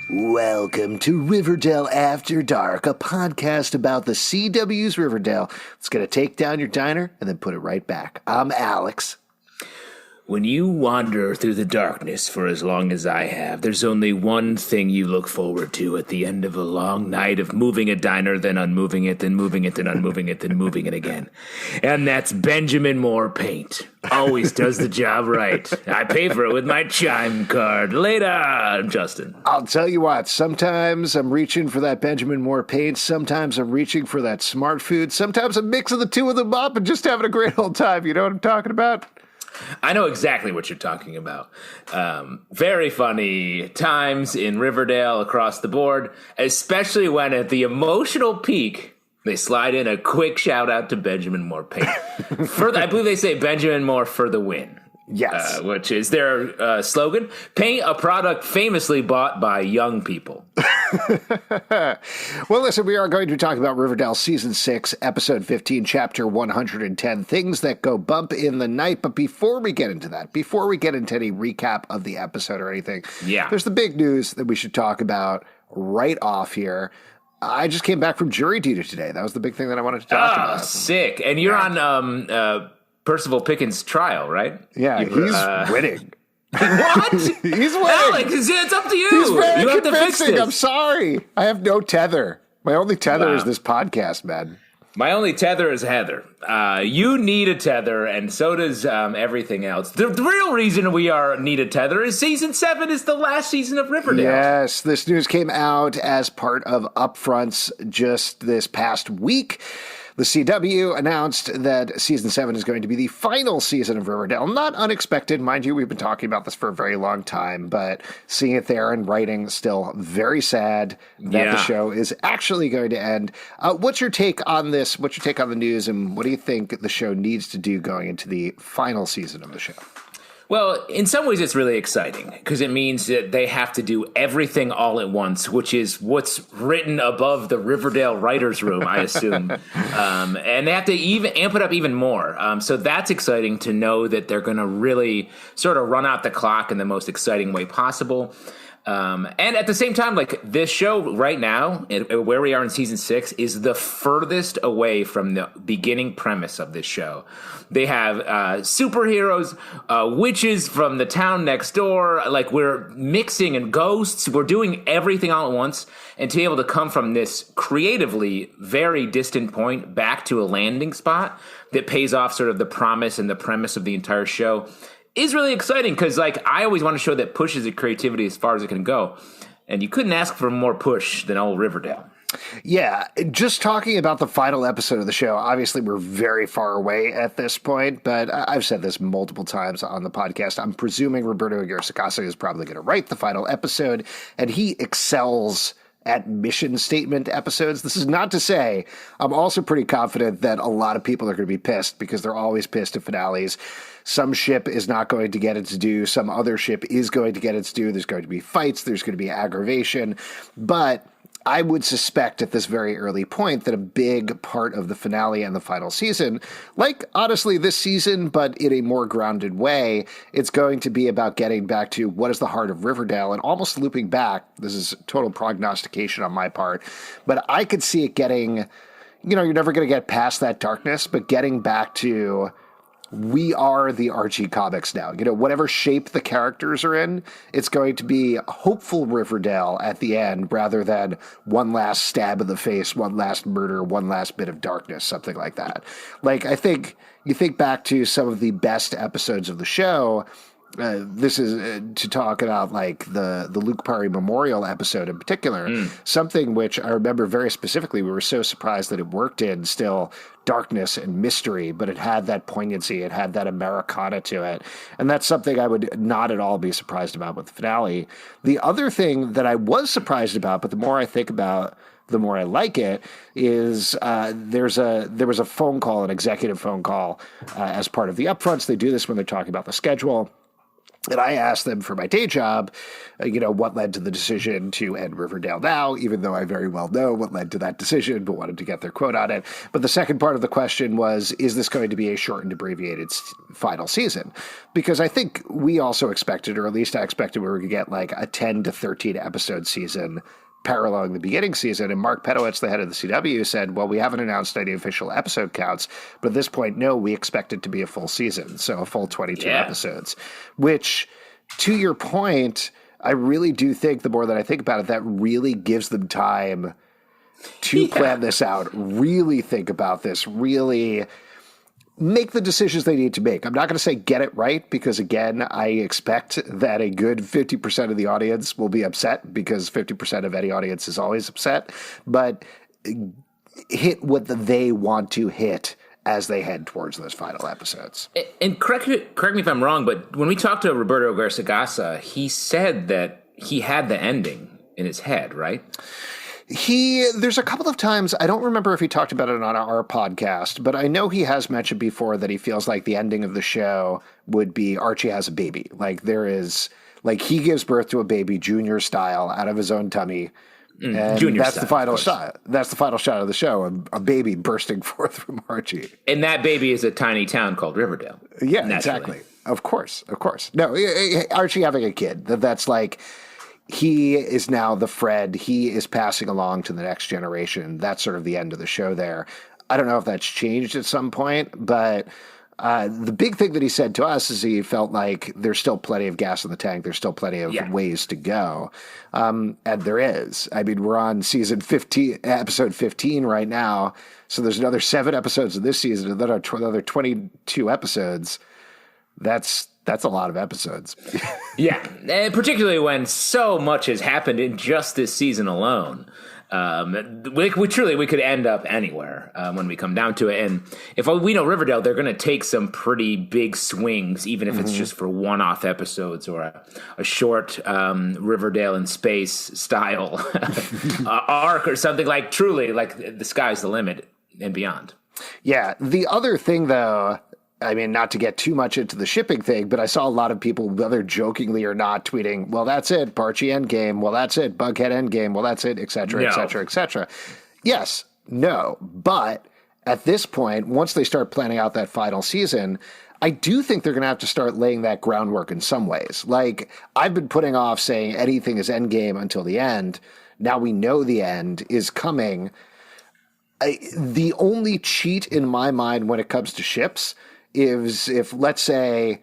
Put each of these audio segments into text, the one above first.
Welcome to Riverdale After Dark, a podcast about the CW's Riverdale. It's going to take down your diner and then put it right back. I'm Alex. When you wander through the darkness for as long as I have, there's only one thing you look forward to at the end of a long night of moving a diner, then unmoving it, then moving it, then unmoving it, then moving it again. And that's Benjamin Moore paint. Always does the job right. I pay for it with my chime card. Later, Justin. I'll tell you what, sometimes I'm reaching for that Benjamin Moore paint, sometimes I'm reaching for that smart food, sometimes I'm mixing the two of them up and just having a great old time. You know what I'm talking about? I know exactly what you're talking about. Very funny times in Riverdale across the board, especially when at the emotional peak, they slide in a quick shout out to Benjamin Moore paint. I believe they say Benjamin Moore for the win. Yes. Which is their slogan. Paint a product famously bought by young people. Well, listen, we are going to talk about Riverdale Season 6, Episode 15, Chapter 110, Things That Go Bump in the Night. But before we get into that, before we get into any recap of the episode or anything, there's the big news that we should talk about right off here. I just came back from jury duty today. That was the big thing that I wanted to talk about. Sick. And you're on Percival Pickens' trial, right? Yeah, he's winning. What? He's winning. Alex, it's up to you. He's very you have convincing. to fix this. I'm sorry. I have no tether. My only tether is this podcast, man. My only tether is Heather. You need a tether, and so does everything else. The real reason we need a tether is Season 7 is the last season of Riverdale. Yes, this news came out as part of Upfronts just this past week. The CW announced that Season 7 is going to be the final season of Riverdale. Not unexpected, mind you, we've been talking about this for a very long time, but seeing it there and writing still very sad that the show is actually going to end. What's your take on this? What's your take on the news, and what do you think the show needs to do going into the final season of the show? Well, in some ways it's really exciting because it means that they have to do everything all at once, which is what's written above the Riverdale writer's room, I assume. And they have to even amp it up even more. So that's exciting to know that they're going to really sort of run out the clock in the most exciting way possible. And at the same time, like this show right now, where we are in Season 6, is the furthest away from the beginning premise of this show. They have superheroes, witches from the town next door. Like we're mixing and ghosts. We're doing everything all at once. And to be able to come from this creatively very distant point back to a landing spot that pays off sort of the promise and the premise of the entire show is really exciting because, like, I always want to show that pushes the creativity as far as it can go. And you couldn't ask for more push than old Riverdale. Yeah, just talking about the final episode of the show, obviously we're very far away at this point, but I've said this multiple times on the podcast. I'm presuming Roberto Aguirre-Sacasa is probably going to write the final episode, and he excels at mission statement episodes. This is not to say I'm also pretty confident that a lot of people are going to be pissed because they're always pissed at finales. Some ship is not going to get its due. Some other ship is going to get its due. There's going to be fights. There's going to be aggravation. But I would suspect at this very early point that a big part of the finale and the final season, like honestly this season, but in a more grounded way, it's going to be about getting back to what is the heart of Riverdale and almost looping back. This is total prognostication on my part, but I could see it getting, you're never going to get past that darkness, but getting back to we are the Archie comics now. Whatever shape the characters are in, it's going to be hopeful Riverdale at the end rather than one last stab in the face, one last murder, one last bit of darkness, something like that. Like, I think you think back to some of the best episodes of the show, this is to talk about like the Luke Perry Memorial episode in particular, something which I remember very specifically. We were so surprised that it worked in still darkness and mystery, but it had that poignancy, it had that Americana to it, and that's something I would not at all be surprised about with the finale. The other thing that I was surprised about, but the more I think about, the more I like it, is there was a phone call, an executive phone call, as part of the upfronts. They do this when they're talking about the schedule. And I asked them for my day job, what led to the decision to end Riverdale now, even though I very well know what led to that decision, but wanted to get their quote on it. But the second part of the question was, is this going to be a shortened, abbreviated final season? Because I think we also expected, or at least I expected, we were going to get like a 10 to 13 episode season paralleling the beginning season. And Mark Pedowitz, the head of the CW, said, well, we haven't announced any official episode counts, but at this point, no, we expect it to be a full season. So a full 22 episodes, which, to your point, I really do think, the more that I think about it, that really gives them time to plan this out, really think about this, really make the decisions they need to make. I'm not going to say get it right, because again, I expect that a good 50% of the audience will be upset, because 50% of any audience is always upset, but hit what they want to hit as they head towards those final episodes. And correct me if I'm wrong, but when we talked to Roberto Garcia, he said that he had the ending in his head, right? There's a couple of times, I don't remember if he talked about it on our podcast, but I know he has mentioned before that he feels like the ending of the show would be Archie has a baby. Like he gives birth to a baby Junior style out of his own tummy. And Junior that's style, the final shot. That's the final shot of the show, a baby bursting forth from Archie. And that baby is a tiny town called Riverdale. Yeah, naturally. Exactly. Of course. No, Archie having a kid, that's like, he is now the Fred. He is passing along to the next generation. That's sort of the end of the show there. I don't know if that's changed at some point, but the big thing that he said to us is he felt like there's still plenty of gas in the tank. There's still plenty of ways to go. And there is. I mean, we're on season 15, episode 15 right now. So there's another 7 episodes of this season, and then another 22 episodes. That's a lot of episodes. Yeah, and particularly when so much has happened in just this season alone. We could end up anywhere when we come down to it. And if we know Riverdale, they're going to take some pretty big swings, even if it's just for one-off episodes or a short Riverdale in space style arc or something, like truly like the sky's the limit and beyond. Yeah. The other thing, though, I mean, not to get too much into the shipping thing, but I saw a lot of people, whether jokingly or not, tweeting, well, that's it, Archie Endgame, well, that's it, Bughead Endgame, well, that's it, et cetera, et cetera, et cetera. Yes, no, but at this point, once they start planning out that final season, I do think they're going to have to start laying that groundwork in some ways. Like, I've been putting off saying anything is Endgame until the end. Now we know the end is coming. The only cheat in my mind when it comes to ships is if, let's say,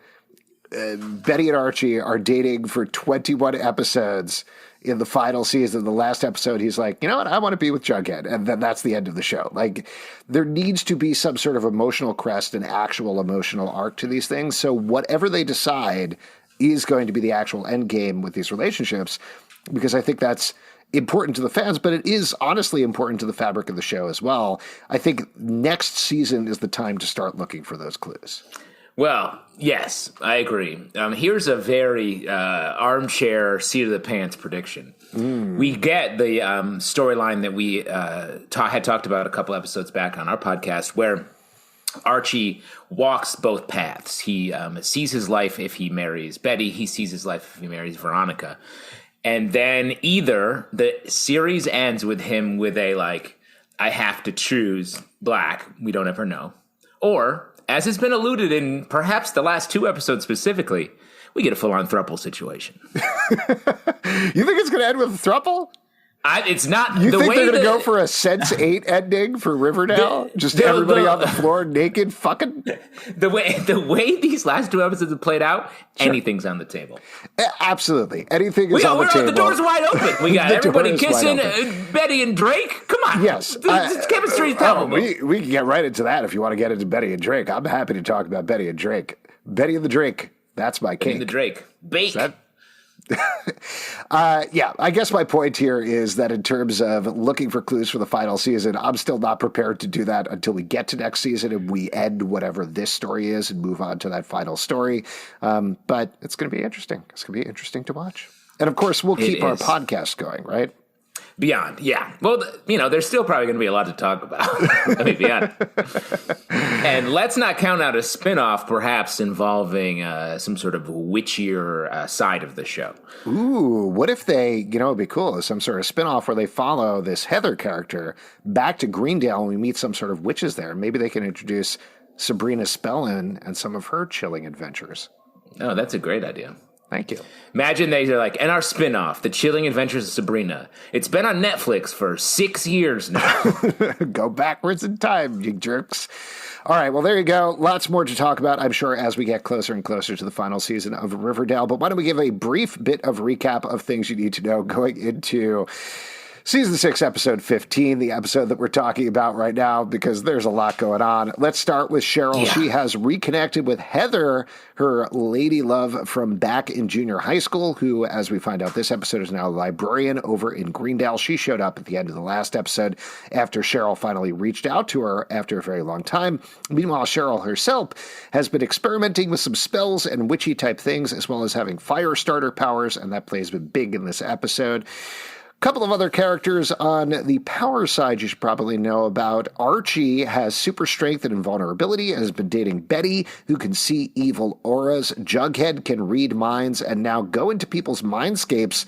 Betty and Archie are dating for 21 episodes in the final season. The last episode, he's like, you know what? I want to be with Jughead. And then that's the end of the show. Like, there needs to be some sort of emotional crest and actual emotional arc to these things. So whatever they decide is going to be the actual end game with these relationships, because I think that's important to the fans, but it is honestly important to the fabric of the show as well. I think next season is the time to start looking for those clues. Well, yes, I agree. Here's a very armchair, seat-of-the-pants prediction. We get the storyline that we had talked about a couple episodes back on our podcast, where Archie walks both paths. He sees his life if he marries Betty. He sees his life if he marries Veronica. And then either the series ends with him with a, like, I have to choose black, we don't ever know. Or, as has been alluded in perhaps the last 2 episodes specifically, we get a full-on throuple situation. You think it's going to end with a throuple? It's not. You think they're going to go for a Sense8 ending for Riverdale? Just everybody on the floor naked fucking? The way these last 2 episodes have played out, anything's on the table. Absolutely. Anything is on the table. The door's wide open. We got everybody kissing Betty and Drake. Come on. Yes. It's chemistry's palpable. We can get right into that if you want to get into Betty and Drake. I'm happy to talk about Betty and Drake. Betty and the Drake. That's my kink. The Drake. Bake. Yeah, I guess my point here is that in terms of looking for clues for the final season, I'm still not prepared to do that until we get to next season and we end whatever this story is and move on to that final story. But it's going to be interesting. It's going to be interesting to watch. And of course, we'll keep our podcast going, right? Beyond, yeah. Well, there's still probably going to be a lot to talk about. I mean, beyond. And let's not count out a spinoff, perhaps involving some sort of witchier side of the show. Ooh, what if they, it'd be cool, some sort of spinoff where they follow this Heather character back to Greendale and we meet some sort of witches there. Maybe they can introduce Sabrina Spellman and some of her chilling adventures. Oh, that's a great idea. Thank you. Imagine they're like, and our spinoff, The Chilling Adventures of Sabrina. It's been on Netflix for 6 years now. Go backwards in time, you jerks. All right, well, there you go. Lots more to talk about, I'm sure, as we get closer and closer to the final season of Riverdale. But why don't we give a brief bit of recap of things you need to know going into Season 6, Episode 15, the episode that we're talking about right now, because there's a lot going on. Let's start with Cheryl. Yeah. She has reconnected with Heather, her lady love from back in junior high school, who, as we find out, this episode is now a librarian over in Greendale. She showed up at the end of the last episode after Cheryl finally reached out to her after a very long time. Meanwhile, Cheryl herself has been experimenting with some spells and witchy type things, as well as having fire starter powers, and that plays big in this episode. Couple of other characters on the power side you should probably know about. Archie has super strength and invulnerability and has been dating Betty, who can see evil auras. Jughead can read minds and now go into people's mindscapes,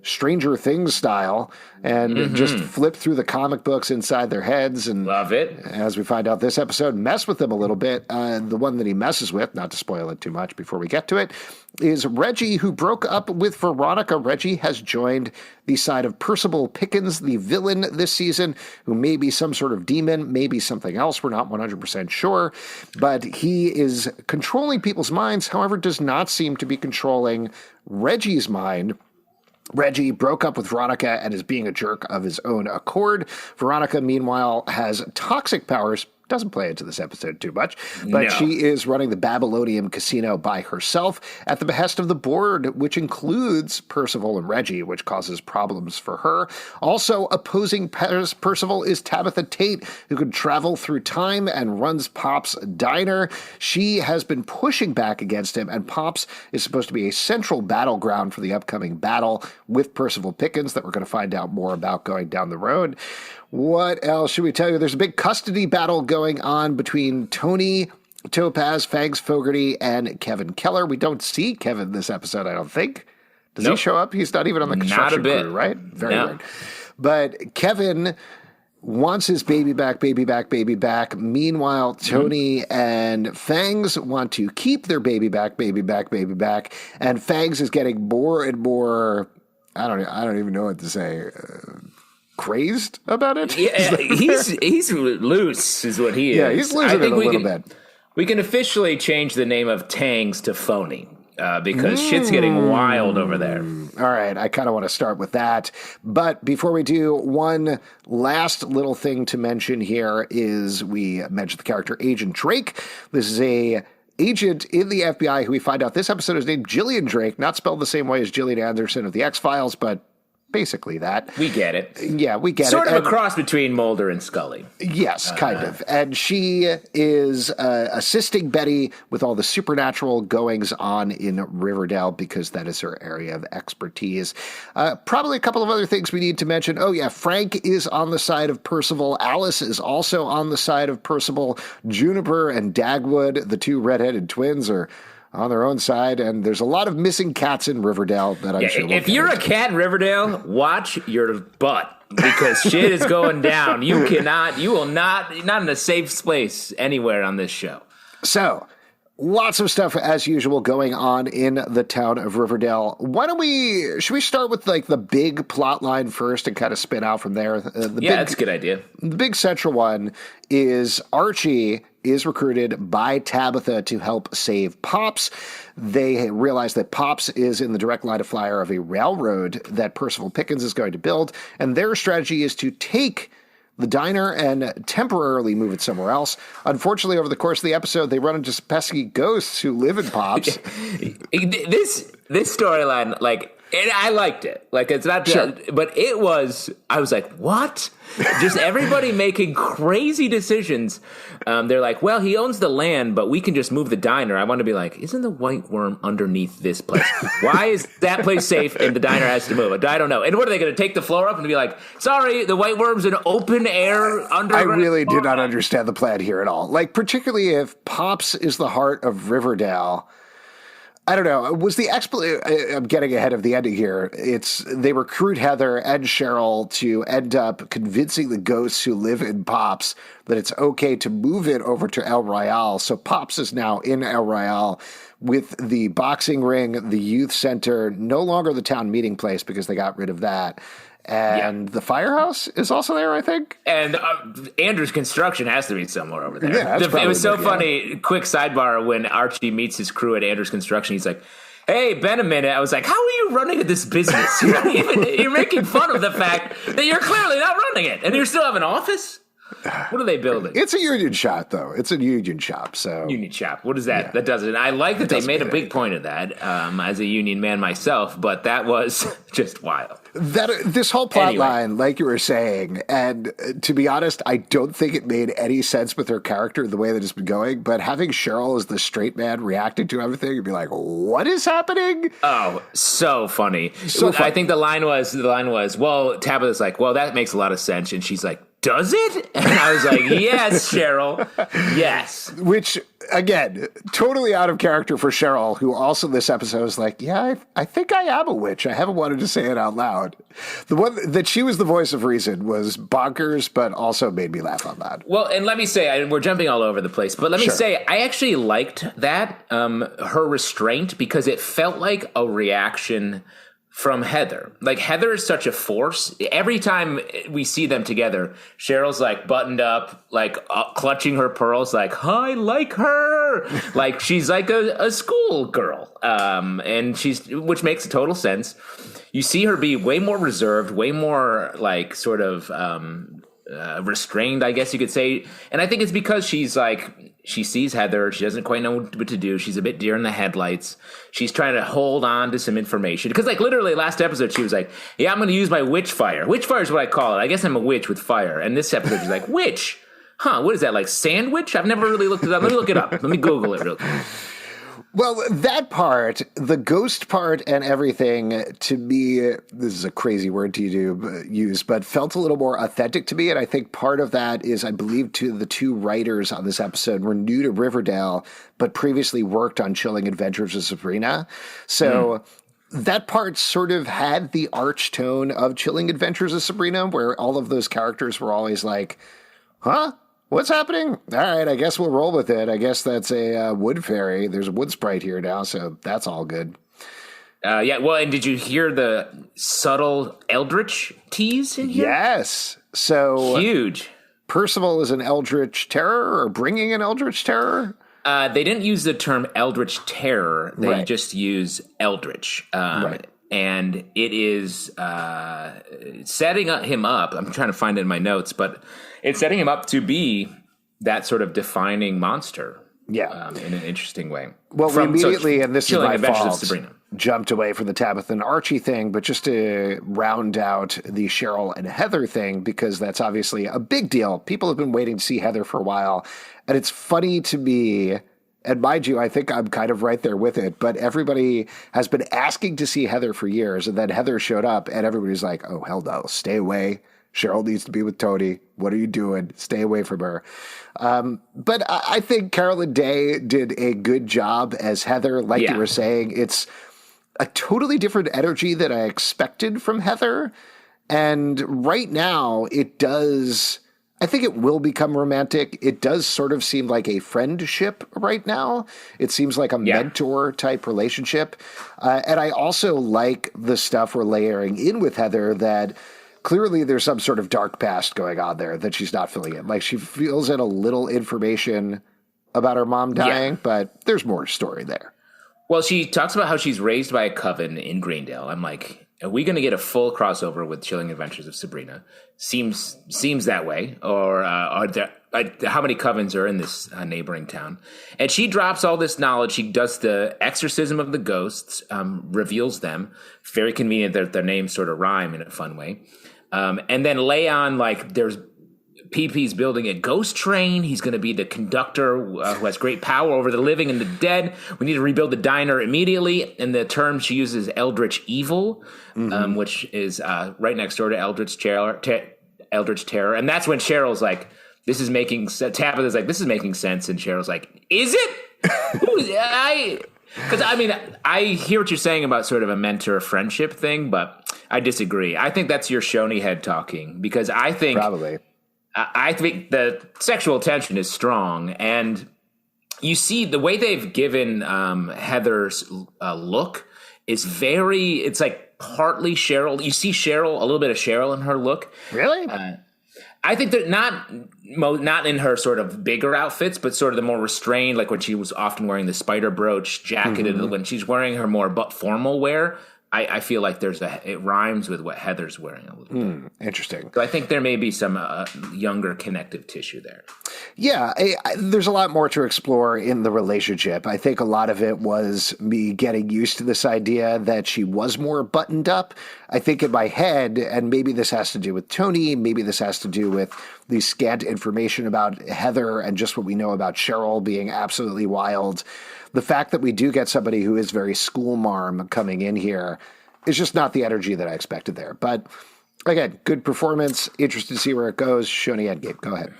Stranger Things style, and just flip through the comic books inside their heads. And love it. As we find out this episode, mess with them a little bit. The one that he messes with, not to spoil it too much before we get to it, is Reggie, who broke up with Veronica. Reggie has joined the side of Percival Pickens, the villain this season, who may be some sort of demon, maybe something else. We're not 100% sure. But he is controlling people's minds, however, does not seem to be controlling Reggie's mind. Reggie broke up with Veronica and is being a jerk of his own accord. Veronica, meanwhile, has toxic powers. Doesn't play into this episode too much, but she is running the Babylonium Casino by herself at the behest of the board, which includes Percival and Reggie, which causes problems for her. Also opposing Percival is Tabitha Tate, who can travel through time and runs Pop's Diner. She has been pushing back against him, and Pop's is supposed to be a central battleground for the upcoming battle with Percival Pickens that we're going to find out more about going down the road. What else should we tell you? There's a big custody battle going on between Toni, Topaz, Fangs Fogarty, and Kevin Keller. We don't see Kevin this episode, I don't think. Does he show up? He's not even on the construction crew, right? Very weird. But Kevin wants his baby back, baby back, baby back. Meanwhile, Toni and Fangs want to keep their baby back, baby back, baby back. And Fangs is getting more and more, I don't even know what to say, crazed about it. Yeah, he's loose is what he is. Yeah, he's losing it a little bit. We can officially change the name of Tangs to Phony because shit's getting wild over there. All right, I kind of want to start with that. But before we do, one last little thing to mention here is we mentioned the character Agent Drake. This is a agent in the FBI who we find out this episode is named Gillian Drake, not spelled the same way as Gillian Anderson of the X-Files, but basically that. We get it. Yeah, we get sort it. Sort of a cross between Mulder and Scully. Yes, kind of. And she is assisting Betty with all the supernatural goings on in Riverdale because that is her area of expertise. Probably a couple of other things we need to mention. Oh, yeah, Frank is on the side of Percival. Alice is also on the side of Percival. Juniper and Dagwood, the two redheaded twins, are on their own side, and there's a lot of missing cats in Riverdale that I'm sure. If you're a cat in Riverdale, watch your butt because shit is going down. You will not in a safe place anywhere on this show. So, lots of stuff as usual going on in the town of Riverdale. Should we start with like the big plot line first and kind of spin out from there? That's a good idea. The big central one is Archie is recruited by Tabitha to help save Pops. They realize that Pops is in the direct line of fire of a railroad that Percival Pickens is going to build, and their strategy is to take the diner and temporarily move it somewhere else. Unfortunately, over the course of the episode, they run into some pesky ghosts who live in Pops. This storyline, like, and I liked it. Like, it's not just, but it was, I was like, what? Just everybody making crazy decisions. They're like, well, he owns the land, but we can just move the diner. I want to be like, isn't the white worm underneath this place? Why is that place safe and the diner has to move? I don't know. And what are they going to take the floor up and be like, sorry, the white worm's an open air underground? I really do not understand the plan here at all. Like, particularly if Pops is the heart of Riverdale. I don't know. Was the I'm getting ahead of the ending here. They recruit Heather and Cheryl to end up convincing the ghosts who live in Pops that it's okay to move it over to El Royale. So Pops is now in El Royale with the boxing ring, the youth center, no longer the town meeting place because they got rid of that. And the firehouse is also there, I think. And Andrew's construction has to be somewhere over there. Yeah, it was so funny. Quick sidebar, when Archie meets his crew at Andrew's construction, he's like, hey, been a minute. I was like, how are you running this business? You're making fun of the fact that you're clearly not running it. And you still have an office? What are they building? It's a union shop, though. It's a union shop. So union shop. What is that? Yeah. That doesn't. I like that they made a big point of that. As a union man myself, but that was just wild. This whole plot line, like you were saying, and to be honest, I don't think it made any sense with her character the way that it's been going. But having Cheryl as the straight man reacting to everything, you'd be like, "What is happening?" Oh, so funny. I think the line was, well, Tabitha's like, well, that makes a lot of sense, and she's like, does it? And I was like, yes, Cheryl, yes. Which, again, totally out of character for Cheryl, who also this episode was like, yeah, I think I am a witch. I haven't wanted to say it out loud. The one that she was the voice of reason was bonkers, but also made me laugh out loud. Well, and let me say, we're jumping all over the place, but let me say, I actually liked that, her restraint, because it felt like a reaction from Heather. Like, Heather is such a force. Every time we see them together, Cheryl's like buttoned up, like clutching her pearls, like, I like her. Like, she's like a school girl. And which makes total sense. You see her be way more reserved, way more like sort of restrained, I guess you could say. And I think it's because she sees Heather. She doesn't quite know what to do. She's a bit deer in the headlights. She's trying to hold on to some information. Because, like, literally last episode, she was like, yeah, I'm going to use my witch fire. Witch fire is what I call it. I guess I'm a witch with fire. And this episode, she's like, witch? Huh, what is that, like sandwich? I've never really looked it up. Let me look it up. Let me Google it real quick. Well, that part, the ghost part and everything, to me, this is a crazy word to use, but felt a little more authentic to me. And I think part of that is, I believe, the two writers on this episode were new to Riverdale, but previously worked on Chilling Adventures of Sabrina. So that part sort of had the arch tone of Chilling Adventures of Sabrina, where all of those characters were always like, huh? What's happening? All right, I guess we'll roll with it. I guess that's a wood fairy. There's a wood sprite here now, so that's all good. Yeah, well, and did you hear the subtle Eldritch tease in here? Yes. So huge. Percival is an Eldritch terror, or bringing an Eldritch terror? They didn't use the term Eldritch terror. They just use Eldritch. And it is setting him up. I'm trying to find it in my notes, but it's setting him up to be that sort of defining monster. Yeah. In an interesting way. Well, we immediately, and this is my fault, Sabrina, jumped away from the Tabitha and Archie thing, but just to round out the Cheryl and Heather thing, because that's obviously a big deal. People have been waiting to see Heather for a while. And it's funny to me, and mind you, I think I'm kind of right there with it, but everybody has been asking to see Heather for years, and then Heather showed up, and everybody's like, oh, hell no, stay away. Cheryl needs to be with Toni. What are you doing? Stay away from her. But I think Carolyn Day did a good job as Heather. Like you were saying, it's a totally different energy that I expected from Heather. And right now, it does... I think it will become romantic. It does sort of seem like a friendship right now. It seems like a mentor-type relationship. And I also like the stuff we're layering in with Heather, that clearly there's some sort of dark past going on there that she's not filling in. Like, she fills in a little information about her mom dying, but there's more story there. Well, she talks about how she's raised by a coven in Greendale. I'm like, Are we going to get a full crossover with Chilling Adventures of Sabrina? Seems that way. Or are there, how many covens are in this neighboring town? And she drops all this knowledge. She does the exorcism of the ghosts, reveals them. Very convenient that their names sort of rhyme in a fun way. And then Leon, like, there's PP's building a ghost train. He's going to be the conductor who has great power over the living and the dead. We need to rebuild the diner immediately. And the term she uses is Eldritch Evil, which is right next door to Eldritch Terror. And that's when Cheryl's like, this is making sense. Tabitha's like, this is making sense. And Cheryl's like, is it? Because, I mean, I hear what you're saying about sort of a mentor friendship thing, but I disagree. I think that's your Shoney head talking, because I think... Probably. I think the sexual tension is strong, and you see the way they've given Heather's look is it's like partly Cheryl. You see Cheryl, a little bit of Cheryl in her look. Really? I think that not in her sort of bigger outfits, but sort of the more restrained, like when she was often wearing the spider brooch jacket, when she's wearing her more formal wear. I feel like it rhymes with what Heather's wearing a little bit. Interesting. So I think there may be some younger connective tissue there. Yeah, there's a lot more to explore in the relationship. I think a lot of it was me getting used to this idea that she was more buttoned up. I think in my head, and maybe this has to do with Toni, maybe this has to do with the scant information about Heather and just what we know about Cheryl being absolutely wild. The fact that we do get somebody who is very school marm coming in here is just not the energy that I expected there. But again, good performance. Interested to see where it goes. Shoney Endgame, go ahead.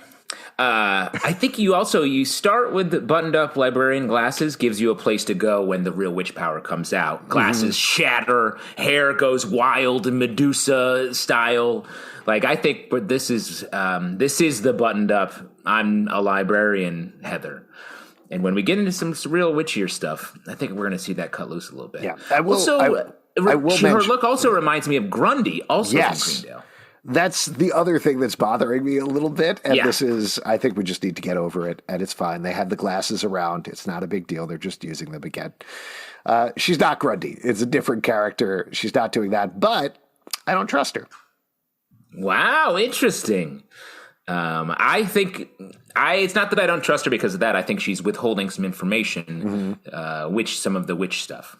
I think you start with the buttoned up librarian glasses, gives you a place to go when the real witch power comes out. Glasses shatter, hair goes wild and Medusa style. Like, I think this is the buttoned up, I'm a librarian Heather. And when we get into some real witchier stuff, I think we're going to see that cut loose a little bit. Yeah, I will. Her look also reminds me of Grundy, also from Greendale. That's the other thing that's bothering me a little bit. And this is, I think we just need to get over it, and it's fine. They have the glasses around. It's not a big deal. They're just using them again. She's not Grundy. It's a different character. She's not doing that, but I don't trust her. Wow, interesting. I think it's not that I don't trust her because of that. I think she's withholding some information, some of the witch stuff.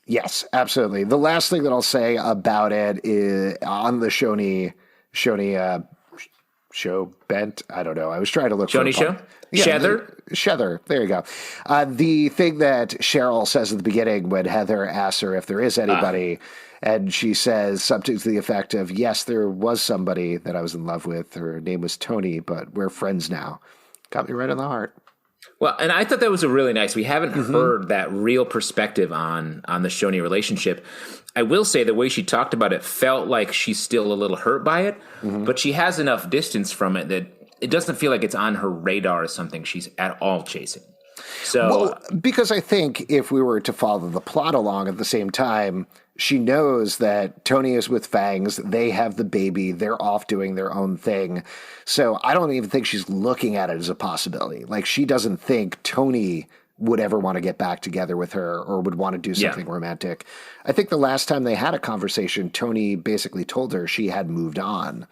Yes, absolutely. The last thing that I'll say about it is on the Shoney show bent. I don't know. I was trying to look Shoney for show? Yeah, Shether. There you go. The thing that Cheryl says at the beginning when Heather asks her if there is anybody, and she says something to the effect of, yes, there was somebody that I was in love with. Her name was Toni, but we're friends now. Got me right on the heart. Well, and I thought that was a really nice. We haven't heard that real perspective on the Shoney relationship. I will say the way she talked about it felt like she's still a little hurt by it, but she has enough distance from it that it doesn't feel like it's on her radar as something she's at all chasing. So, because I think if we were to follow the plot along at the same time, she knows that Toni is with Fangs. They have the baby. They're off doing their own thing. So I don't even think she's looking at it as a possibility. Like, she doesn't think Toni would ever want to get back together with her or would want to do something romantic. I think the last time they had a conversation, Toni basically told her she had moved on.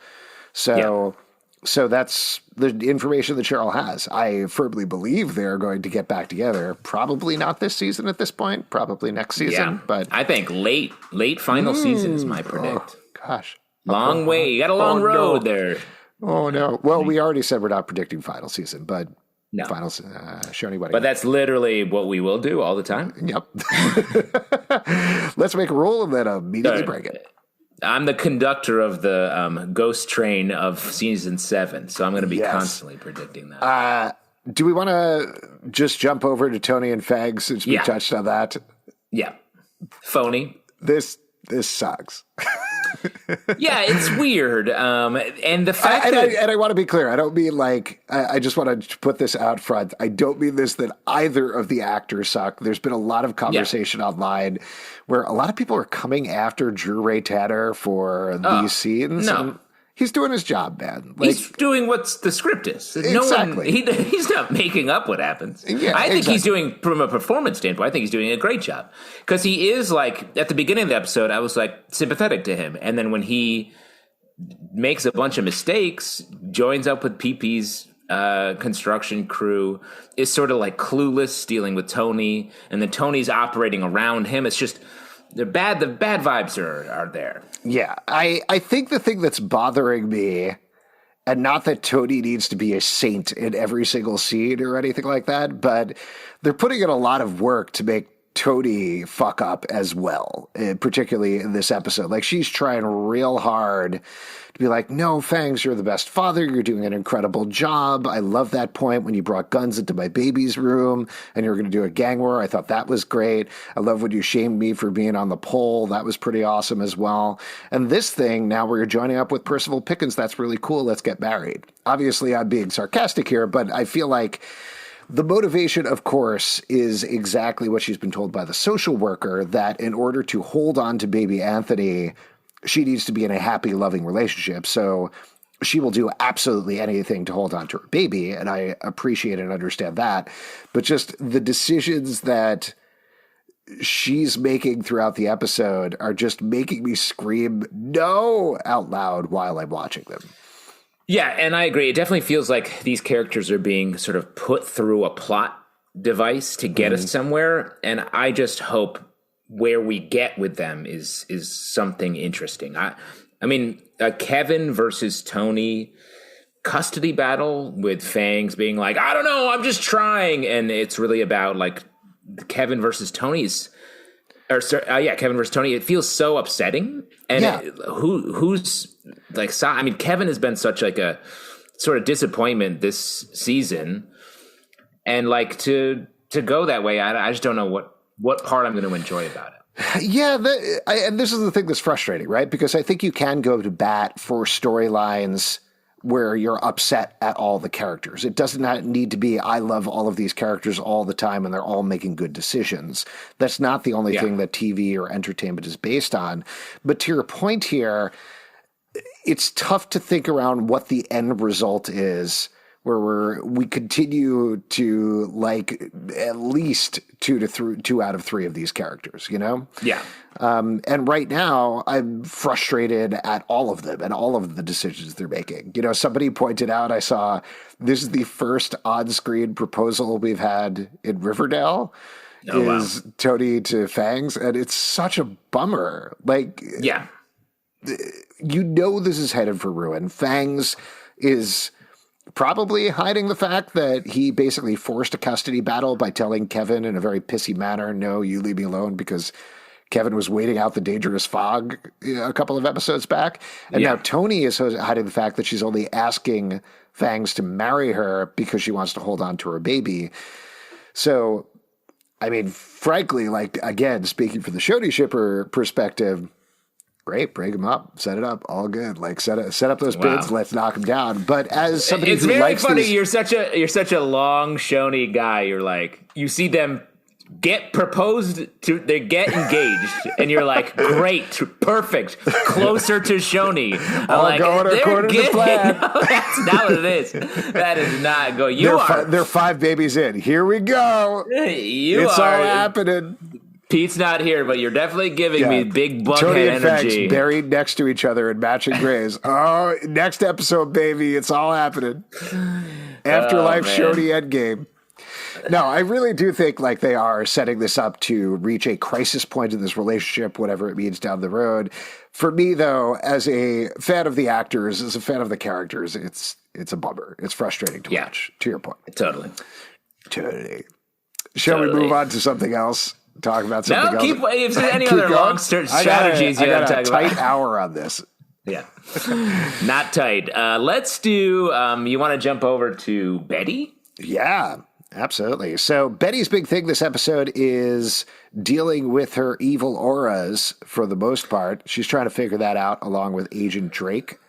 So that's the information that Cheryl has. I firmly believe they're going to get back together. Probably not this season at this point. Probably next season. But I think late final season is my predict. Oh, gosh. Long way. You got a long road there. Oh, no. Well, we already said we're not predicting final season, but final Shoney wedding. But that's literally what we will do all the time. Yep. Let's make a rule and then immediately break it. I'm the conductor of the ghost train of season 7, so I'm going to be constantly predicting that. Do we want to just jump over to Toni and Fangs since we touched on that? Yeah. Phony. This sucks. Yeah, it's weird. And the fact I want to be clear. I don't mean like, I just want to put this out front. I don't mean this that either of the actors suck. There's been a lot of conversation online where a lot of people are coming after Drew Ray Tanner for these scenes. No. He's doing his job, man. He's doing what the script is. Exactly. He's not making up what happens. Yeah, I think exactly. he's doing, from a performance standpoint, I think he's doing a great job. Because he is like, at the beginning of the episode, I was like sympathetic to him. And then when he makes a bunch of mistakes, joins up with PP's construction crew, is sort of like clueless, dealing with Toni, and then Tony's operating around him. It's just... the bad vibes are there. Yeah, I think the thing that's bothering me, and not that Toni needs to be a saint in every single scene or anything like that, but they're putting in a lot of work to make Toni fuck up as well, particularly in this episode. Like, she's trying real hard to be like, no, Fangs, you're the best father. You're doing an incredible job. I love that point when you brought guns into my baby's room and you were going to do a gang war. I thought that was great. I love when you shamed me for being on the pole. That was pretty awesome as well. And this thing, now where you're joining up with Percival Pickens, that's really cool. Let's get married. Obviously, I'm being sarcastic here, but I feel like the motivation, of course, is exactly what she's been told by the social worker, that in order to hold on to baby Anthony, she needs to be in a happy, loving relationship. So she will do absolutely anything to hold on to her baby, and I appreciate and understand that. But just the decisions that she's making throughout the episode are just making me scream no out loud while I'm watching them. Yeah, and I agree. It definitely feels like these characters are being sort of put through a plot device to get us somewhere, and I just hope where we get with them is something interesting. I mean, a Kevin versus Toni custody battle with Fangs being like, I don't know, I'm just trying, and it's really about like Kevin versus Tony's. Kevin versus Toni. It feels so upsetting. And who's like, I mean, Kevin has been such like a sort of disappointment this season. And like to go that way, I just don't know what part I'm going to enjoy about it. Yeah, and this is the thing that's frustrating, right? Because I think you can go to bat for storylines where you're upset at all the characters. It does not need to be, I love all of these characters all the time and they're all making good decisions. That's not the only thing that TV or entertainment is based on. But to your point here, it's tough to think around what the end result is, where we continue to like at least two out of three of these characters, you know? Yeah. And right now I'm frustrated at all of them and all of the decisions they're making. You know, somebody pointed out, I saw this is the first on-screen proposal we've had in Riverdale. Toni to Fangs. And it's such a bummer. Like, yeah, you know, this is headed for ruin. Fangs is probably hiding the fact that he basically forced a custody battle by telling Kevin in a very pissy manner, no, you leave me alone, because Kevin was waiting out the dangerous fog a couple of episodes back. And now Toni is hiding the fact that she's only asking Fangs to marry her because she wants to hold on to her baby. So, I mean, frankly, like, again, speaking from the Shoney shipper perspective, great, break them up, set it up, all good. Like set up those bids, let's knock them down. But as somebody it's who very likes funny. these, You're such a long Shoney guy. You're like, you see them get proposed to, they get engaged, and you're like, great, perfect, closer to Shoney. all like, going according to plan. No, that's not what it is. That is not go. They're 5 babies in. Here we go. It's all happening. Pete's not here, but you're definitely giving me big bughead Toni and energy. Fangs buried next to each other in matching grays. Oh, next episode, baby. It's all happening. Afterlife Shoney Endgame. No, I really do think like they are setting this up to reach a crisis point in this relationship, whatever it means down the road. For me, though, as a fan of the actors, as a fan of the characters, it's a bummer. It's frustrating to watch, to your point. Totally. Shall we move on to something else? Talk about something else? No, if there's any other long strategies you got to talk about. I got a tight hour on this. Yeah. Not tight. Let's do, you want to jump over to Betty? Yeah, absolutely. So Betty's big thing this episode is dealing with her evil auras for the most part. She's trying to figure that out along with Agent Drake.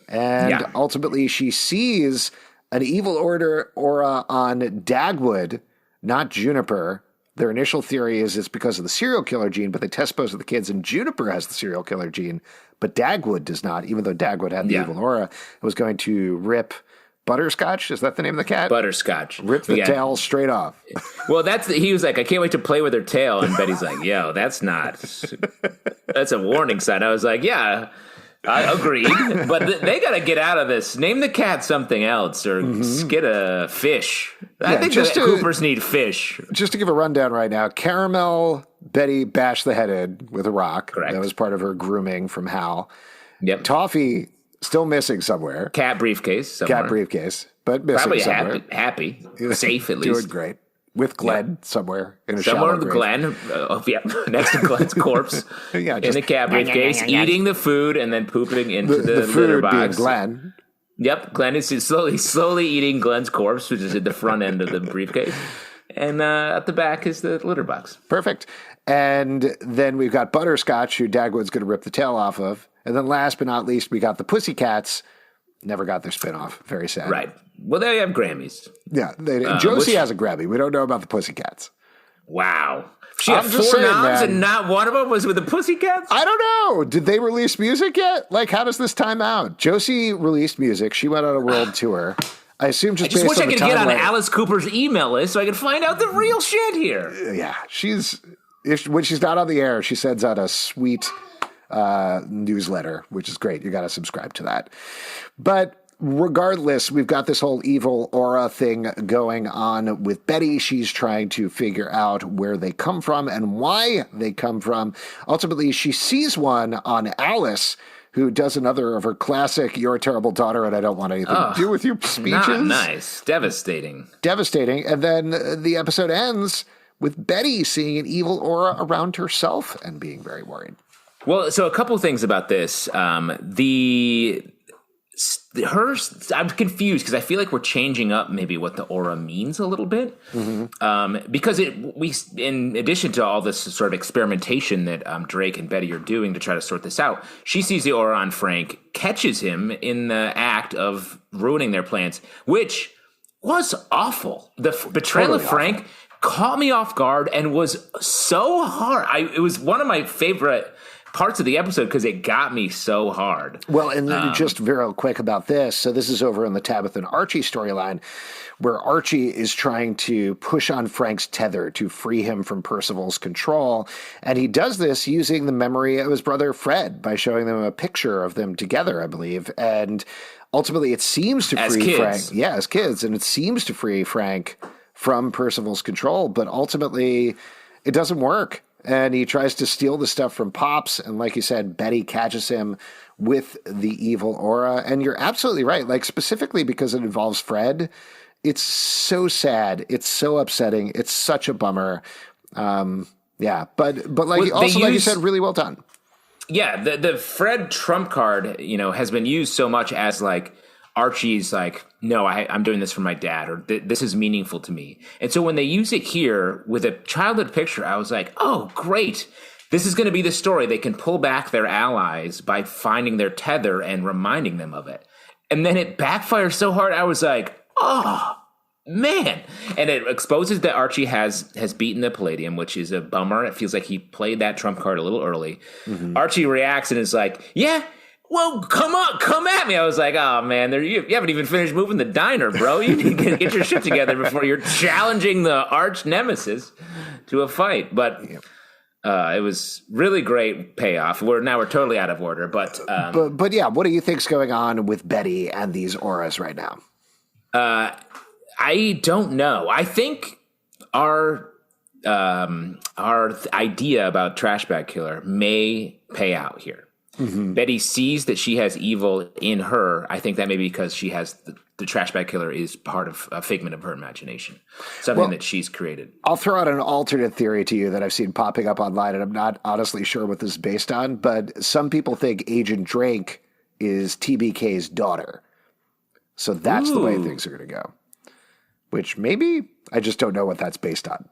And ultimately she sees an evil aura on Dagwood, not Juniper, Their initial theory is it's because of the serial killer gene, but they test both of the kids, and Juniper has the serial killer gene, but Dagwood does not, even though Dagwood had the evil aura. It was going to rip Butterscotch. Is that the name of the cat? Butterscotch. Rip the tail straight off. Well, he was like, I can't wait to play with her tail. And Betty's like, yo, that's a warning sign. I was like, yeah, I agreed. But they got to get out of this. Name the cat something else or get a fish. I think Coopers need fish. Just to give a rundown right now, Caramel, Betty bashed the head in with a rock. Correct. That was part of her grooming from Hal. Yep. Toffee, still missing somewhere. Cat briefcase somewhere. Cat briefcase, but missing Probably somewhere. happy. Safe at least. Doing great. With Glenn somewhere in a somewhere shallow with grave. Glenn, next to Glenn's corpse in a cat briefcase, eating the food and then pooping into the food litter box. Being Glenn. Yep, Glenn is slowly eating Glenn's corpse, which is at the front end of the briefcase. And at the back is the litter box. Perfect. And then we've got Butterscotch, who Dagwood's going to rip the tail off of. And then last but not least, we got the Pussycats. Never got their spinoff. Very sad. Right. Well, they have Grammys. Yeah. Josie has a Grammy. We don't know about the Pussycats. Wow. She had 4 noms and not one of them was with the Pussycats? I don't know. Did they release music yet? Like, how does this time out? Josie released music. She went on a world tour. I assume just based on the timeline. I wish I could get on Alice Cooper's email list so I could find out the real shit here. Yeah. When she's not on the air, she sends out a sweet newsletter, which is great. You got to subscribe to that. But regardless, we've got this whole evil aura thing going on with Betty. She's trying to figure out where they come from and why they come from. Ultimately, she sees one on Alice, who does another of her classic "You're a terrible daughter and I don't want anything to do with you" speeches. Not nice. Devastating. And then the episode ends with Betty seeing an evil aura around herself and being very worried. Well, so a couple things about this. I'm confused because I feel like we're changing up maybe what the aura means a little bit. Because in addition to all this sort of experimentation that Drake and Betty are doing to try to sort this out, she sees the aura on Frank, catches him in the act of ruining their plans, which was awful. The betrayal of Frank caught me off guard and was so hard. It was one of my favorite parts of the episode because it got me so hard. Well, and just very quick about this. So this is over in the Tabitha and Archie storyline where Archie is trying to push on Frank's tether to free him from Percival's control. And he does this using the memory of his brother Fred by showing them a picture of them together, I believe. And ultimately it seems to free Frank. Yeah, as kids. And it seems to free Frank from Percival's control. But ultimately it doesn't work. And he tries to steal the stuff from Pops. And like you said, Betty catches him with the evil aura. And you're absolutely right. Like specifically because it involves Fred. It's so sad. It's so upsetting. It's such a bummer. Yeah. But like like you said, really well done. Yeah. The Fred trump card, has been used so much as like Archie's like, no, I'm doing this for my dad, or this is meaningful to me. And so when they use it here with a childhood picture, I was like, oh, great. This is going to be the story. They can pull back their allies by finding their tether and reminding them of it. And then it backfires so hard. I was like, oh, man. And it exposes that Archie has beaten the Palladium, which is a bummer. It feels like he played that trump card a little early. Archie reacts and is like, yeah, well, come at me. I was like, oh, man, you haven't even finished moving the diner, bro. You need to get your shit together before you're challenging the arch nemesis to a fight. But it was really great payoff. We're totally out of order. But yeah, what do you think's going on with Betty and these auras right now? I don't know. I think our idea about Trash Bag Killer may pay out here. Betty sees that she has evil in her. I think that may be because she has the Trash Bag Killer is part of a figment of her imagination, something that she's created. I'll throw out an alternate theory to you that I've seen popping up online, and I'm not honestly sure what this is based on, but some people think Agent Drake is TBK's daughter. So that's the way things are going to go, which maybe I just don't know what that's based on.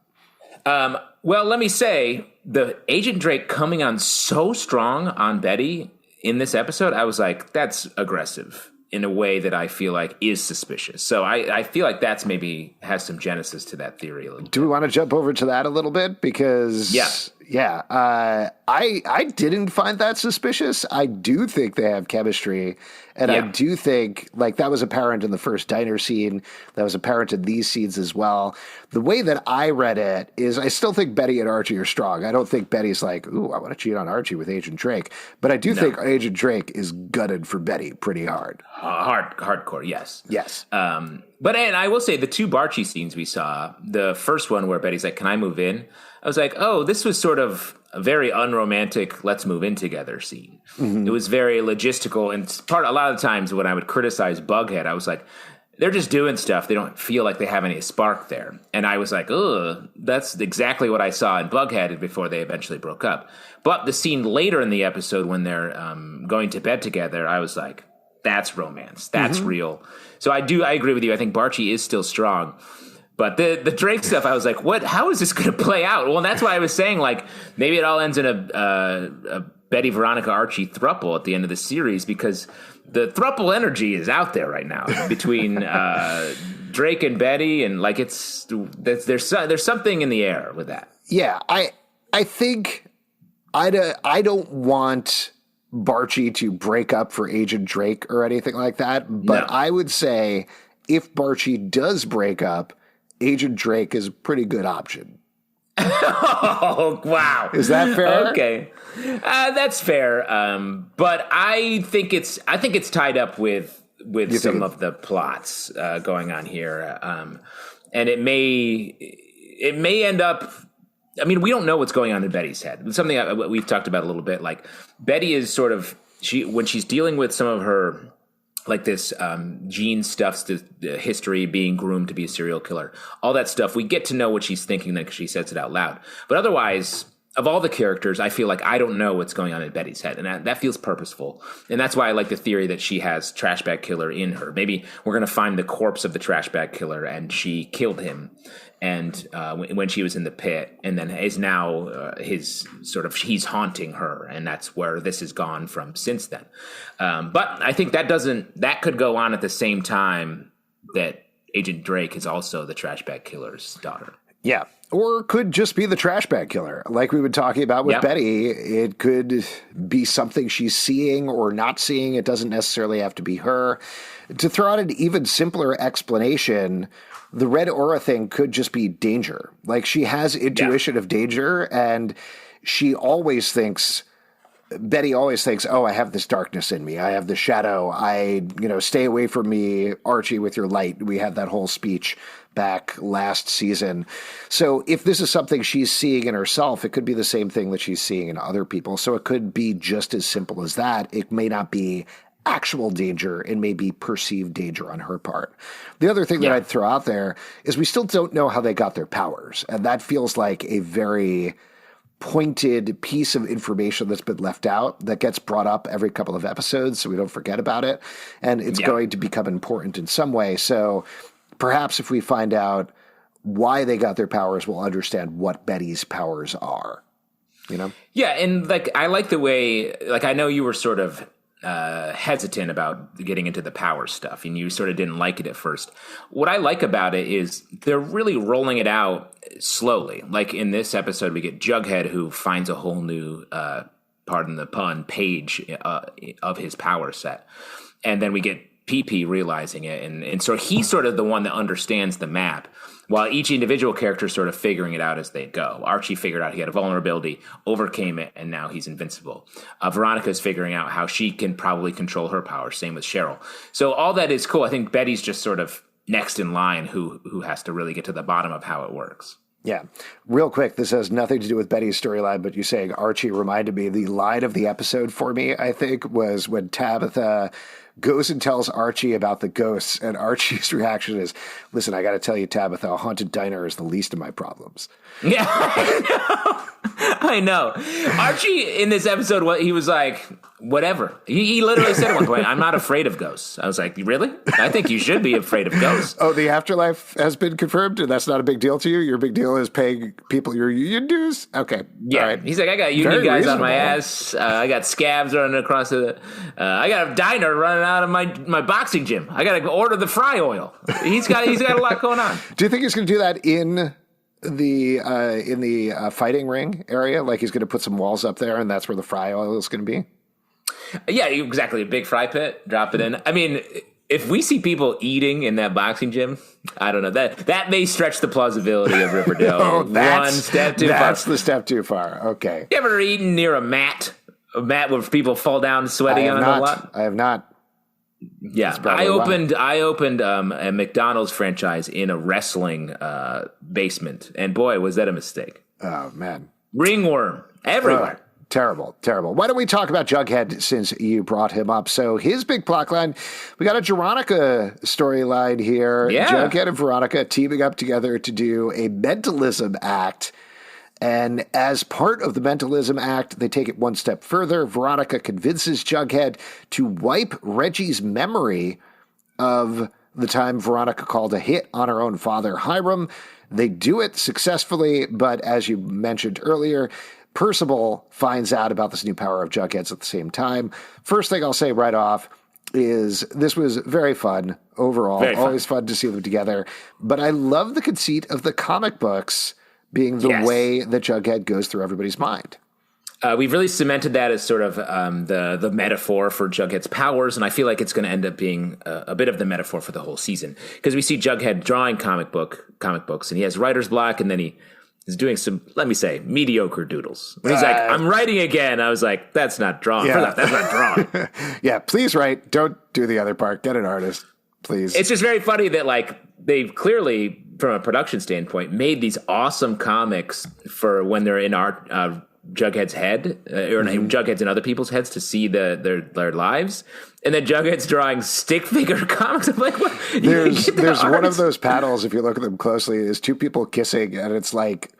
Well, let me say, the Agent Drake coming on so strong on Betty in this episode, I was like, that's aggressive. in a way that I feel like is suspicious. So I feel like that's maybe has some genesis to that theory a little bit. Do we want to jump over to that a little bit? Because I didn't find that suspicious. I do think they have chemistry, and I do think like that was apparent in the first diner scene. That was apparent in these scenes as well. The way that I read it is I still think Betty and Archie are strong. I don't think Betty's like, ooh, I want to cheat on Archie with Agent Drake. But I do think Agent Drake is gutted for Betty pretty hard. Hardcore, yes. Yes. But and I will say the two Barchi scenes we saw, the first one where Betty's like, can I move in? I was like, oh, this was sort of a very unromantic, let's move in together scene. Mm-hmm. It was very logistical. And a lot of the times when I would criticize Bughead, I was like, they're just doing stuff. They don't feel like they have any spark there. And I was like, oh, that's exactly what I saw in Bughead before they eventually broke up. But the scene later in the episode when they're going to bed together, I was like, that's romance. That's real. So I agree with you. I think Barchi is still strong. But the Drake stuff, I was like, what? How is this going to play out? Well, that's why I was saying, like, maybe it all ends in a Betty, Veronica, Archie throuple at the end of the series, because the throuple energy is out there right now between Drake and Betty, and like there's something in the air with that. Yeah, I think I don't want Barchi to break up for Agent Drake or anything like that, but I would say if Barchi does break up, Agent Drake is a pretty good option. Oh, wow. Is that fair? Okay. That's fair. But I think it's tied up with some of the plots going on here. And it may end up, I mean, we don't know what's going on in Betty's head. It's something we've talked about a little bit. Like, Betty is sort of, when she's dealing with some of her, like this Gene stuff's the history, being groomed to be a serial killer, all that stuff, we get to know what she's thinking because she says it out loud. But otherwise, of all the characters, I feel like I don't know what's going on in Betty's head. And that feels purposeful. And that's why I like the theory that she has trash bag killer in her. Maybe we're going to find the corpse of the trash bag killer and she killed him. And when she was in the pit, and then is now he's haunting her, and that's where this has gone from since then. But I think that could go on at the same time that Agent Drake is also the trash bag killer's daughter. Yeah. Or could just be the trash bag killer. Like we were talking about with Betty, it could be something she's seeing or not seeing. It doesn't necessarily have to be her. To throw out an even simpler explanation, the red aura thing could just be danger. Like, she has intuition of danger, and Betty always thinks, oh, I have this darkness in me. I have the shadow. Stay away from me, Archie, with your light. We had that whole speech back last season. So if this is something she's seeing in herself, it could be the same thing that she's seeing in other people. So it could be just as simple as that. It may not be actual danger, and maybe perceived danger on her part. The other thing that I'd throw out there is we still don't know how they got their powers. And that feels like a very pointed piece of information that's been left out that gets brought up every couple of episodes so we don't forget about it. And it's going to become important in some way. So perhaps if we find out why they got their powers, we'll understand what Betty's powers are. You know? Yeah, and like I like the way, like I know you were sort of hesitant about getting into the power stuff, and you sort of didn't like it at first. What I like about it is they're really rolling it out slowly. Like in this episode, we get Jughead, who finds a whole new, pardon the pun, page of his power set. And then we get PP realizing it. And so he's sort of the one that understands the map, while each individual character is sort of figuring it out as they go. Archie figured out he had a vulnerability, overcame it, and now he's invincible. Veronica's figuring out how she can probably control her power. Same with Cheryl. So all that is cool. I think Betty's just sort of next in line who has to really get to the bottom of how it works. Yeah. Real quick, this has nothing to do with Betty's storyline, but you saying Archie reminded me, the line of the episode for me, I think, was when Tabitha goes and tells Archie about the ghosts, and Archie's reaction is, listen, I got to tell you, Tabitha, a haunted diner is the least of my problems. Yeah, I know. Archie, in this episode, he was like, whatever. He literally said at one point, I'm not afraid of ghosts. I was like, really? I think you should be afraid of ghosts. Oh, the afterlife has been confirmed, and that's not a big deal to you? Your big deal is paying people your union dues? Okay. Yeah. All right. He's like, I got union guys on my ass. I got scabs running across I got a diner running out of my boxing gym. I got to order the fry oil. He's got a lot going on. Do you think he's going to do that in the fighting ring area? Like he's going to put some walls up there, and that's where the fry oil is going to be? Yeah, exactly. A big fry pit. Drop it in. I mean, if we see people eating in that boxing gym, I don't know. That may stretch the plausibility of Riverdale one step too far. That's the step too far. Okay. You ever eaten near a mat where people fall down sweating on a lot? I have not. Yeah, I opened a McDonald's franchise in a wrestling basement, and boy, was that a mistake. Oh, man. Ringworm everywhere. Terrible. Why don't we talk about Jughead since you brought him up? So his big plotline, we got a Veronica storyline here. Yeah. Jughead and Veronica teaming up together to do a mentalism act. And as part of the mentalism act, they take it one step further. Veronica convinces Jughead to wipe Reggie's memory of the time Veronica called a hit on her own father, Hiram. They do it successfully, but as you mentioned earlier, Percival finds out about this new power of Jughead's at the same time. First thing I'll say right off is this was very fun overall. Very fun. Always fun to see them together. But I love the conceit of the comic books being the way that Jughead goes through everybody's mind. We've really cemented that as sort of the metaphor for Jughead's powers, and I feel like it's going to end up being a bit of the metaphor for the whole season. Because we see Jughead drawing comic books, and he has writer's block, and then he is doing some, let me say, mediocre doodles. When he's like, I'm writing again, I was like, that's not drawing. Yeah. That's not drawing. Yeah, please write. Don't do the other part. Get an artist, please. It's just very funny that, like, they've clearly, from a production standpoint, made these awesome comics for when they're in our Jughead's head, or Jughead's in other people's heads to see their lives. And then Jughead's drawing stick figure comics. I'm like, what? There's one of those panels, if you look at them closely, is two people kissing, and it's like,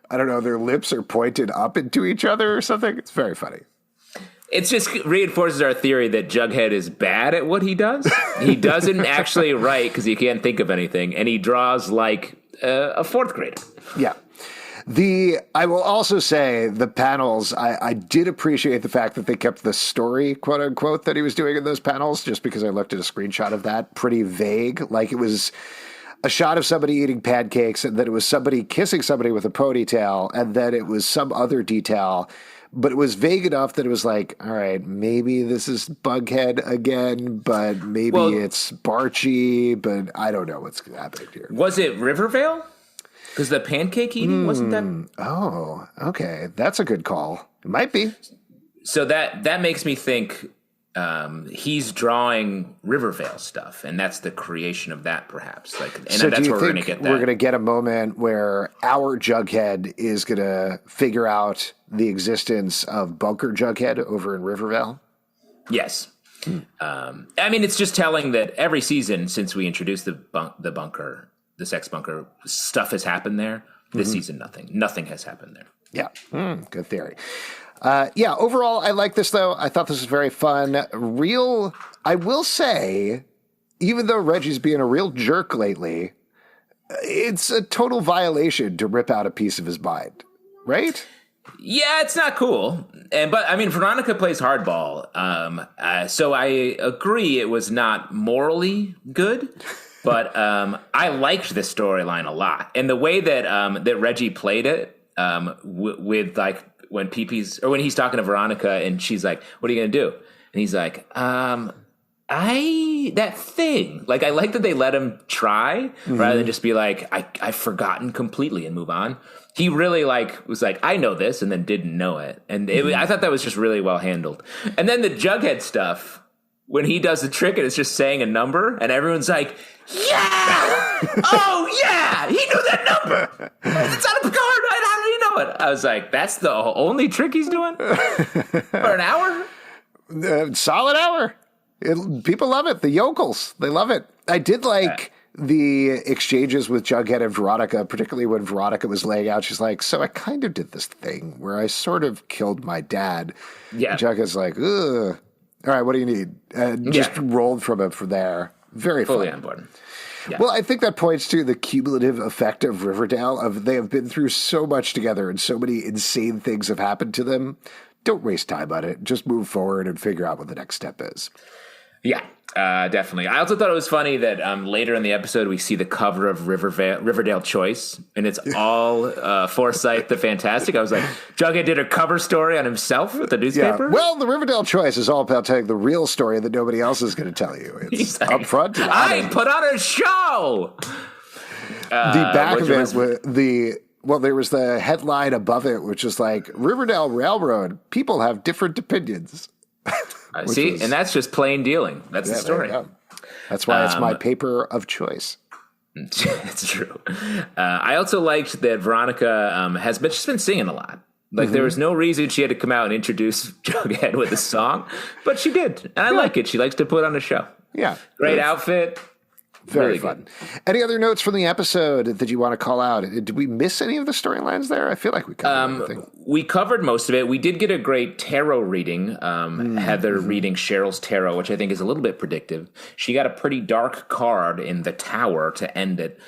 I don't know, their lips are pointed up into each other or something. It's very funny. It just reinforces our theory that Jughead is bad at what he does. He doesn't actually write because he can't think of anything, and he draws like a fourth grader. Yeah. I will also say the panels, I did appreciate the fact that they kept the story, quote unquote, that he was doing in those panels, just because I looked at a screenshot of that, pretty vague. Like it was a shot of somebody eating pancakes, and then it was somebody kissing somebody with a ponytail, and then it was some other detail. But it was vague enough that it was like, all right, maybe this is Bughead again, but maybe it's Barchi, but I don't know what's happening here. Was it Rivervale? Because the pancake eating wasn't that. Oh, okay. That's a good call. It might be. So that makes me think he's drawing Rivervale stuff, and that's the creation of that, perhaps. Like, and so that's do you where think we're going to get that. We're going to get a moment where our Jughead is going to figure out the existence of Bunker Jughead over in Rivervale? Yes. I mean, it's just telling that every season since we introduced the bunker, the sex bunker, stuff has happened there. This season, nothing. Nothing has happened there. Yeah. Good theory. Overall, I like this, though. I thought this was very fun. I will say, even though Reggie's being a real jerk lately, it's a total violation to rip out a piece of his mind, right? Yeah, it's not cool. But I mean, Veronica plays hardball. So I agree it was not morally good. But I liked this storyline a lot, and the way that that Reggie played it with like when he's talking to Veronica and she's like, "What are you gonna do?" And he's like, that thing." Like I like that they let him try rather than just be like, "I've forgotten completely" and move on. He really was like, "I know this," and then didn't know it, and I thought that was just really well handled. And then the Jughead stuff. When he does the trick and it's just saying a number and everyone's like, yeah! Oh, yeah! He knew that number! It's on a card! How did he know it? I was like, that's the only trick he's doing? For an hour? Solid hour. People love it. The yokels, they love it. I did like the exchanges with Jughead and Veronica, particularly when Veronica was laying out. She's like, so I kind of did this thing where I sort of killed my dad. Yeah. Jughead's like, ugh. All right, what do you need? Just rolled from it from there. Very fully fun. On board. Yeah. Well, I think that points to the cumulative effect of Riverdale. They have been through so much together, and so many insane things have happened to them. Don't waste time on it. Just move forward and figure out what the next step is. Yeah, definitely. I also thought it was funny that later in the episode we see the cover of Riverdale Choice, and it's all Forsyth the Fantastic. I was like, Jughead did a cover story on himself with the newspaper? Yeah. Well, the Riverdale Choice is all about telling the real story that nobody else is going to tell you. It's like, up front. I put on a show! The back of it, there was the headline above it, which is like, Riverdale Railroad, people have different opinions. See, and that's just plain dealing. That's the story. That's why it's my paper of choice. It's true. I also liked that Veronica she's been singing a lot. Like, there was no reason she had to come out and introduce Jughead with a song, but she did. And I like it. She likes to put on a show. Yeah. Great outfit. Very really fun. Good. Any other notes from the episode that you want to call out? Did we miss any of the storylines there? I feel like we covered everything. We covered most of it. We did get a great tarot reading. Heather reading Cheryl's tarot, which I think is a little bit predictive. She got a pretty dark card in the Tower to end it,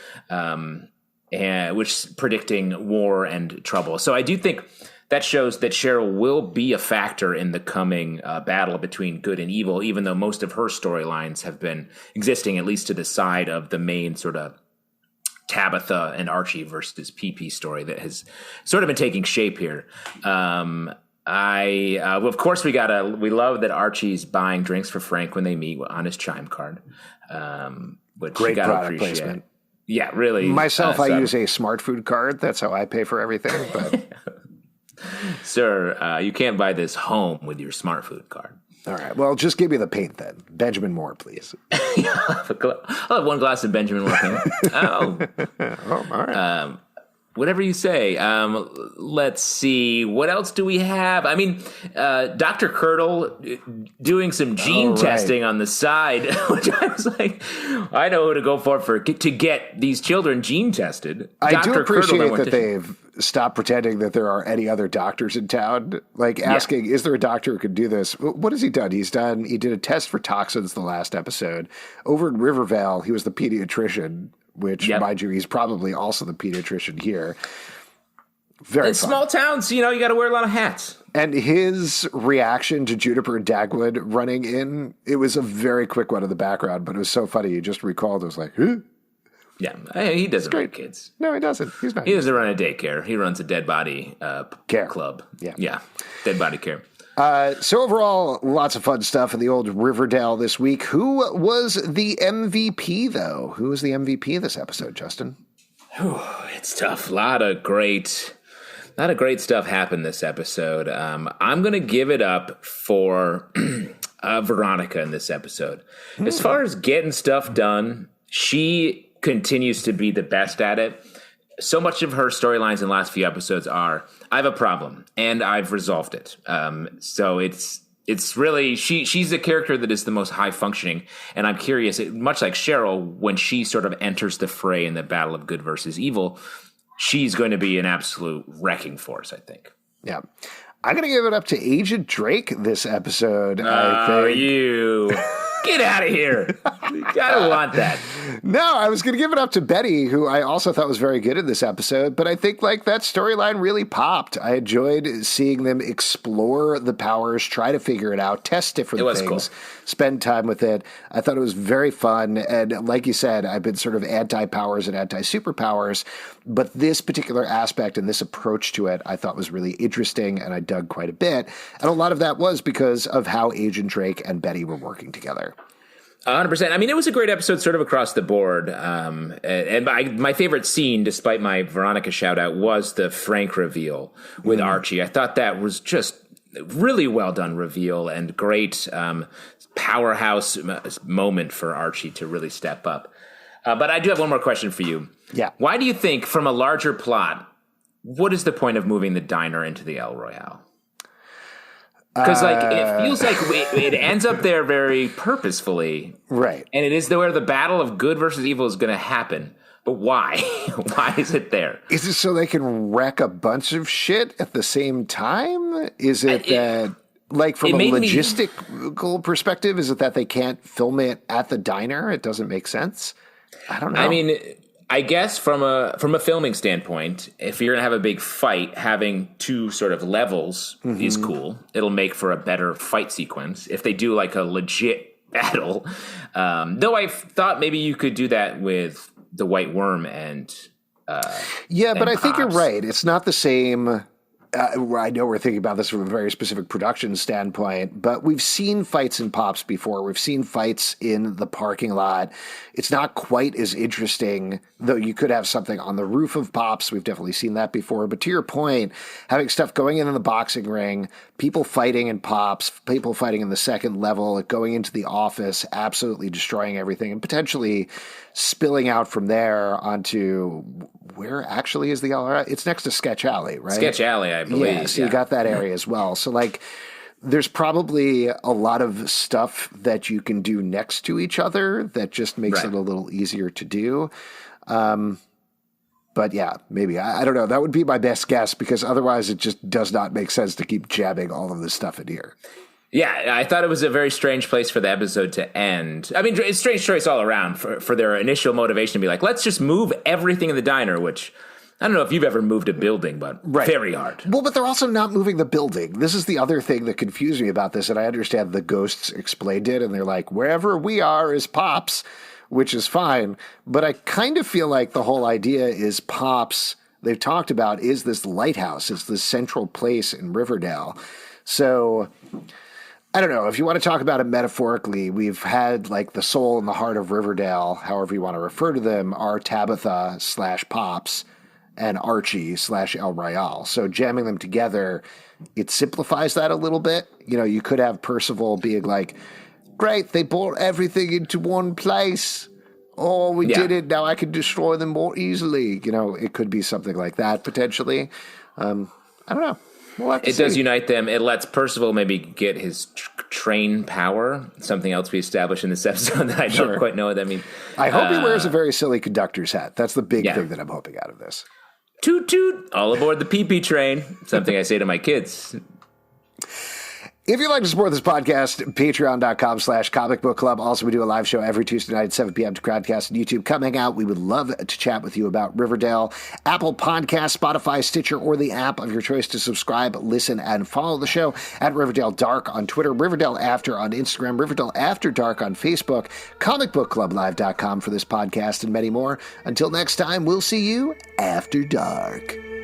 which is predicting war and trouble. So I do think that shows that Cheryl will be a factor in the coming battle between good and evil, even though most of her storylines have been existing, at least to the side of the main sort of Tabitha and Archie versus PP story that has sort of been taking shape here. Of course, we love that Archie's buying drinks for Frank when they meet on his chime card. Which great product placement. Yeah, really. Myself, I use a smart food card. That's how I pay for everything. But sir, you can't buy this home with your smart food card. All right. Well, just give me the paint then. Benjamin Moore, please. I'll have one glass of Benjamin Moore paint. All right. Whatever you say. Let's see. What else do we have? I mean, Dr. Curdle doing some gene testing on the side, which I was like, I know who to go for to get these children gene tested. I do appreciate that they've stopped pretending that there are any other doctors in town. Like asking, is there a doctor who could do this? What has he done? He did a test for toxins the last episode. Over in Riverdale, he was the pediatrician, which, mind you, he's probably also the pediatrician here. Very fun. Small towns, you got to wear a lot of hats. And his reaction to Juniper and Dagwood running in, it was a very quick one in the background, but it was so funny. You just recalled, it was like, huh? Yeah, he doesn't run kids. No, he doesn't. He's not. He doesn't run a daycare. He runs a dead body care club. Yeah, dead body care. So overall, lots of fun stuff in the old Riverdale this week. Who was the MVP, though? Who was the MVP this episode, Justin? It's tough. A lot of great stuff happened this episode. I'm going to give it up for Veronica in this episode. As far as getting stuff done, she continues to be the best at it. So much of her storylines in the last few episodes are, I have a problem and I've resolved it. So it's really, she's the character that is the most high functioning. And I'm curious, much like Cheryl, when she sort of enters the fray in the battle of good versus evil, she's going to be an absolute wrecking force, I think. Yeah. I'm going to give it up to Agent Drake this episode. You get out of here. I don't want that. No, I was going to give it up to Betty, who I also thought was very good in this episode. But I think that storyline really popped. I enjoyed seeing them explore the powers, try to figure it out, test different things, spend time with it. I thought it was very fun. And like you said, I've been sort of anti-powers and anti-superpowers. But this particular aspect and this approach to it, I thought was really interesting, and I dug quite a bit. And a lot of that was because of how Agent Drake and Betty were working together. 100%. I mean, it was a great episode sort of across the board. And my favorite scene, despite my Veronica shout out, was the Frank reveal with Archie. I thought that was just really well done reveal and great powerhouse moment for Archie to really step up. But I do have one more question for you. Yeah. Why do you think, from a larger plot, what is the point of moving the diner into the El Royale? Because it feels like it ends up there very purposefully. Right. And it is where the battle of good versus evil is going to happen. But why? Why is it there? Is it so they can wreck a bunch of shit at the same time? Is it that, from a logistical perspective, is it that they can't film it at the diner? It doesn't make sense? I don't know. I mean, I guess from a filming standpoint, if you're going to have a big fight, having two sort of levels is cool. It'll make for a better fight sequence. If they do a legit battle. Though I thought maybe you could do that with the White Worm and but I think you're right. It's not the same. I know we're thinking about this from a very specific production standpoint, but we've seen fights in Pops before. We've seen fights in the parking lot. It's not quite as interesting, though you could have something on the roof of Pops. We've definitely seen that before. But to your point, having stuff going in the boxing ring, people fighting in Pops, people fighting in the second level, going into the office, absolutely destroying everything, and potentially spilling out from there onto where actually is the LRI? It's next to Sketch Alley, right? Sketch Alley, I believe. Yeah, so you got that area as well. So like there's probably a lot of stuff that you can do next to each other that just makes it a little easier to do. But yeah, maybe. I don't know. That would be my best guess because otherwise it just does not make sense to keep jabbing all of this stuff in here. Yeah, I thought it was a very strange place for the episode to end. I mean, it's a strange choice all around for their initial motivation to be like, let's just move everything in the diner, which I don't know if you've ever moved a building, but very hard. Well, but they're also not moving the building. This is the other thing that confused me about this, and I understand the ghosts explained it, and they're like, wherever we are is Pops, which is fine. But I kind of feel like the whole idea is Pops, they've talked about, is this lighthouse. It's this central place in Riverdale. So I don't know. If you want to talk about it metaphorically, we've had like the soul and the heart of Riverdale, however you want to refer to them, are Tabitha / Pops and Archie / El Royale. So jamming them together, it simplifies that a little bit. You know, you could have Percival being like, great, they brought everything into one place. Oh, we did it. Now I can destroy them more easily. You know, it could be something like that potentially. I don't know. It does unite them. It lets Percival maybe get his train power, something else we established in this episode that I don't quite know what that means. I hope he wears a very silly conductor's hat. That's the big thing that I'm hoping out of this. Toot toot, all aboard the pee-pee train. Something I say to my kids. If you'd like to support this podcast, patreon.com/Comic Book Club. Also, we do a live show every Tuesday night at 7 p.m. to Crowdcast and YouTube. Come hang out. We would love to chat with you about Riverdale. Apple Podcasts, Spotify, Stitcher, or the app of your choice to subscribe, listen, and follow the show at Riverdale Dark on Twitter, Riverdale After on Instagram, Riverdale After Dark on Facebook, comicbookclublive.com for this podcast and many more. Until next time, we'll see you after dark.